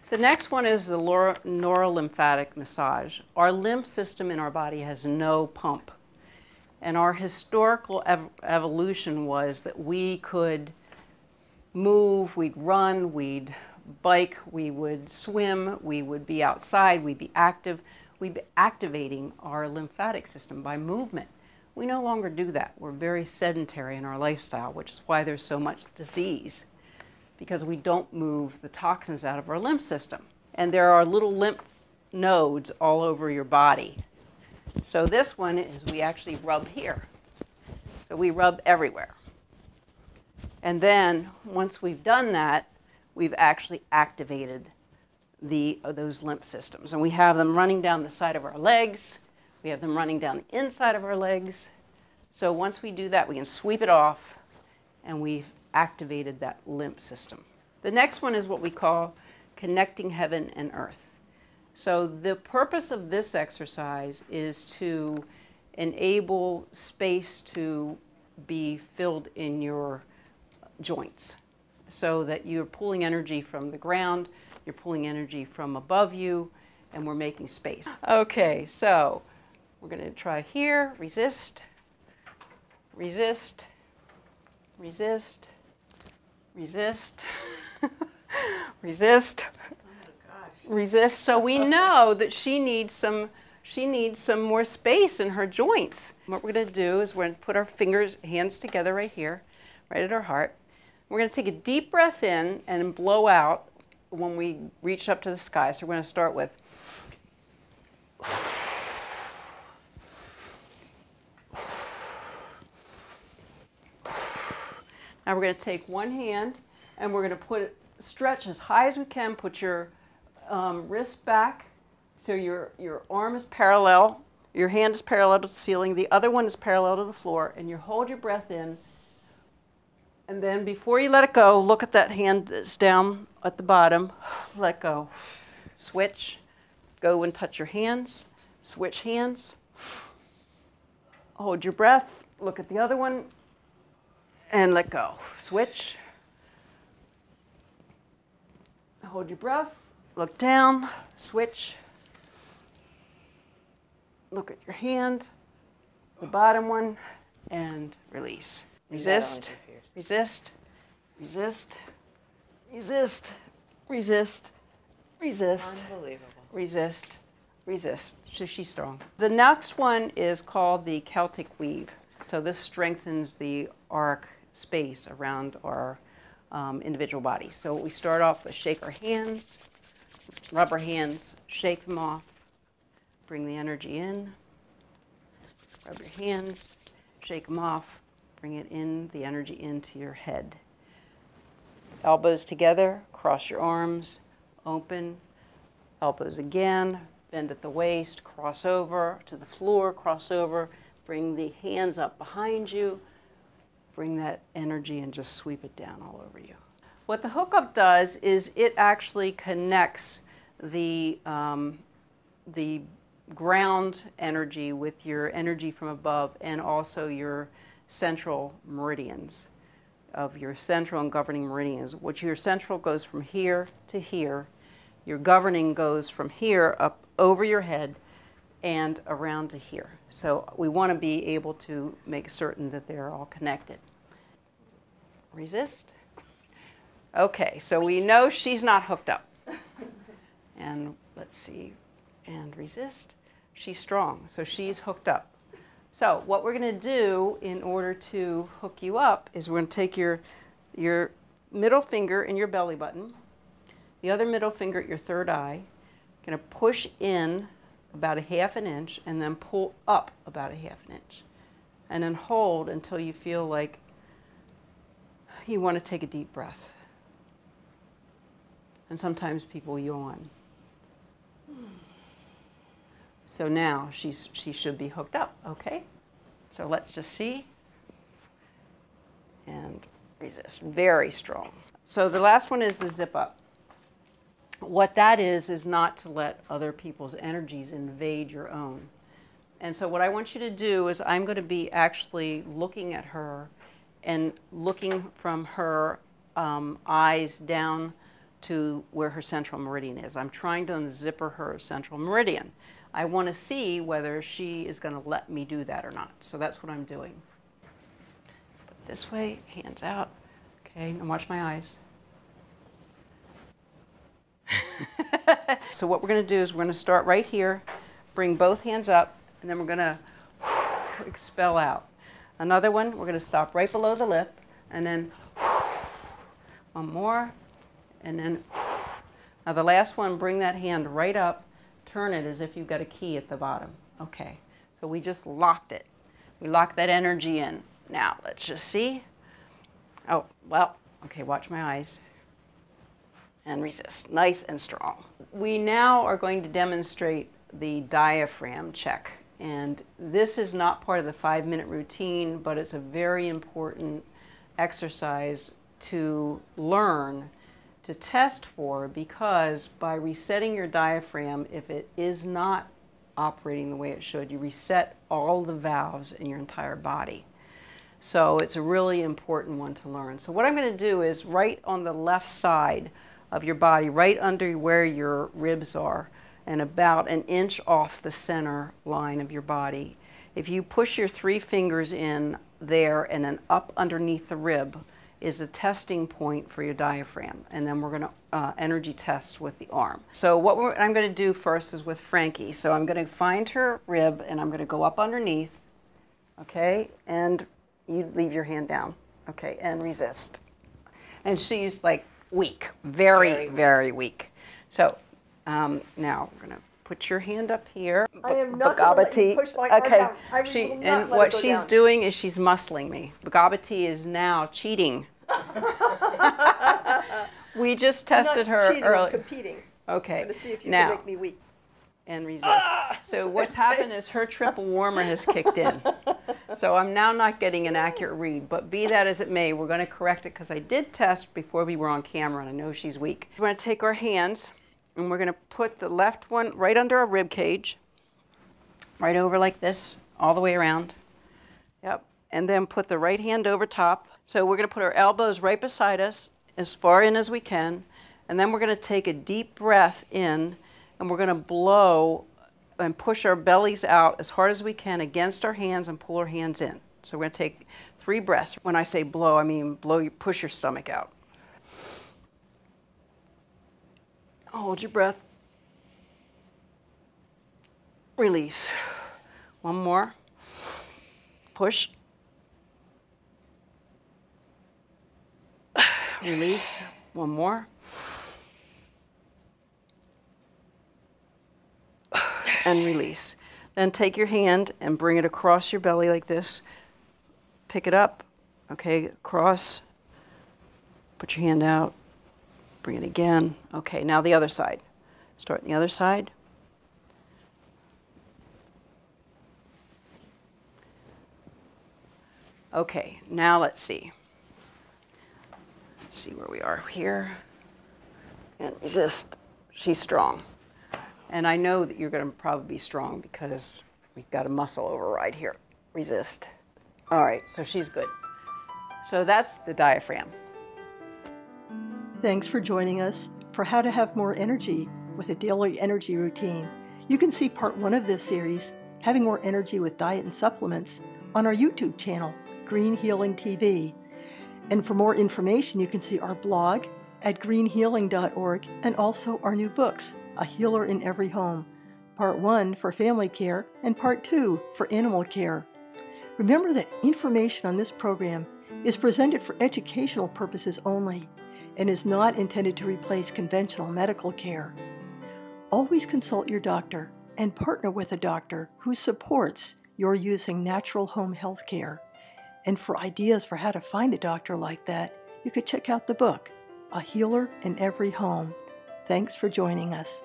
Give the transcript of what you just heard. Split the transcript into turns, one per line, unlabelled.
The next one is the neurolymphatic massage. Our lymph system in our body has no pump. And our historical evolution was that we could move, we'd run, we'd bike, we would swim, we would be outside, we'd be active. We'd be activating our lymphatic system by movement. We no longer do that. We're very sedentary in our lifestyle, which is why there's so much disease, because we don't move the toxins out of our lymph system. And there are little lymph nodes all over your body. So this one is we actually rub here. So we rub everywhere. And then once we've done that, we've actually activated those lymph systems. And we have them running down the side of our legs. We have them running down the inside of our legs. So once we do that, we can sweep it off, and we've activated that lymph system. The next one is what we call connecting heaven and earth. So the purpose of this exercise is to enable space to be filled in your joints, so that you're pulling energy from the ground, you're pulling energy from above you, and we're making space. Okay, so we're going to try here. Resist, resist, resist, resist, resist, resist. So we know that she needs some more space in her joints. What we're going to do is we're going to put our hands together right here, right at our heart. We're going to take a deep breath in and blow out when we reach up to the sky. So we're going to start with now we're going to take one hand and we're going to stretch as high as we can. Put your wrist back so your arm is parallel, your hand is parallel to the ceiling, the other one is parallel to the floor, and you hold your breath in. And then before you let it go, look at that hand that's down at the bottom. Let go. Switch. Go and touch your hands. Switch hands. Hold your breath. Look at the other one. And let go. Switch. Hold your breath. Look down. Switch. Look at your hand. The bottom one. And release. Resist. Resist, resist, resist, resist, resist,
unbelievable.
Resist, resist. So she's strong. The next one is called the Celtic weave. So this strengthens the auric space around our individual bodies. So we start off with shake our hands, rub our hands, shake them off, bring the energy in, rub your hands, shake them off, bring it in, the energy into your head. Elbows together, cross your arms, open, elbows again, bend at the waist, cross over to the floor, cross over, bring the hands up behind you, bring that energy and just sweep it down all over you. What the hookup does is it actually connects the ground energy with your energy from above and also your central meridians of your central and governing meridians, which your central goes from here to here. Your governing goes from here up over your head and around to here. So we want to be able to make certain that they're all connected. Resist. Okay, so we know she's not hooked up. And let's see, and resist. She's strong, so she's hooked up. So what we're going to do in order to hook you up is we're going to take your middle finger in your belly button, the other middle finger at your third eye, going to push in about a ½ an inch and then pull up about a ½ an inch. And then hold until you feel like you want to take a deep breath. And sometimes people yawn. So now she should be hooked up, okay? So let's just see. And resist, very strong. So the last one is the zip up. What that is not to let other people's energies invade your own. And so what I want you to do is I'm going to be actually looking at her and looking from her eyes down to where her central meridian is. I'm trying to unzipper her central meridian. I want to see whether she is going to let me do that or not. So that's what I'm doing. Put this way, hands out. Okay, and watch my eyes. So what we're going to do is we're going to start right here, bring both hands up, and then we're going to expel out. Another one, we're going to stop right below the lip, and then one more, and then now the last one, bring that hand right up, turn it as if you've got a key at the bottom. Okay, so we just locked it. We locked that energy in. Now let's just see. Oh, well, okay, watch my eyes. And resist, nice and strong. We now are going to demonstrate the diaphragm check. And this is not part of the 5-minute routine, but it's a very important exercise to learn, to test for, because by resetting your diaphragm, if it is not operating the way it should, you reset all the valves in your entire body. So it's a really important one to learn. So what I'm going to do is right on the left side of your body, right under where your ribs are, and about an inch off the center line of your body. If you push your 3 fingers in there and then up underneath the rib is the testing point for your diaphragm. And then we're going to energy test with the arm. So what I'm going to do first is with Frankie. So I'm going to find her rib and I'm going to go up underneath, okay, and you leave your hand down, okay, and resist. And she's like weak, very weak. So now we're going to put your hand up here.
I am not going to let you push my arm down. I will not
and
let
what
it go
she's
down.
doing is she's muscling me. Bagabati is now cheating. We just tested
I'm not
her
cheating,
earlier.
I'm competing.
Okay.
I'm going to see if you
now,
can make me weak.
and resist. So what's happened is her triple warmer has kicked in. So I'm now not getting an accurate read, but be that as it may, we're going to correct it because I did test before we were on camera and I know she's weak. We're going to take our hands and we're going to put the left one right under our rib cage, right over like this, all the way around. Yep. And then put the right hand over top. So we're going to put our elbows right beside us as far in as we can, and then we're going to take a deep breath in and we're going to blow and push our bellies out as hard as we can against our hands and pull our hands in. So we're going to take 3 breaths. When I say blow, I mean blow, push your stomach out. Hold your breath. Release. One more. Push. Release. One more. And release. Then take your hand and bring it across your belly like this. Pick it up, okay, across. Put your hand out. Bring it again. Okay, now the other side. Start on the other side. Okay, now let's see. Let's see where we are here. And resist. She's strong. And I know that you're going to probably be strong because we've got a muscle override here. Resist. All right, so she's good. So that's the diaphragm.
Thanks for joining us for How to Have More Energy with a Daily Energy Routine. You can see part 1 of this series, Having More Energy with Diet and Supplements, on our YouTube channel, Green Healing TV. And for more information, you can see our blog at greenhealing.org and also our new books, A Healer in Every Home, Part 1 for family care and Part 2 for animal care. Remember that information on this program is presented for educational purposes only and is not intended to replace conventional medical care. Always consult your doctor and partner with a doctor who supports your using natural home health care. And for ideas for how to find a doctor like that, you could check out the book, A Healer in Every Home. Thanks for joining us.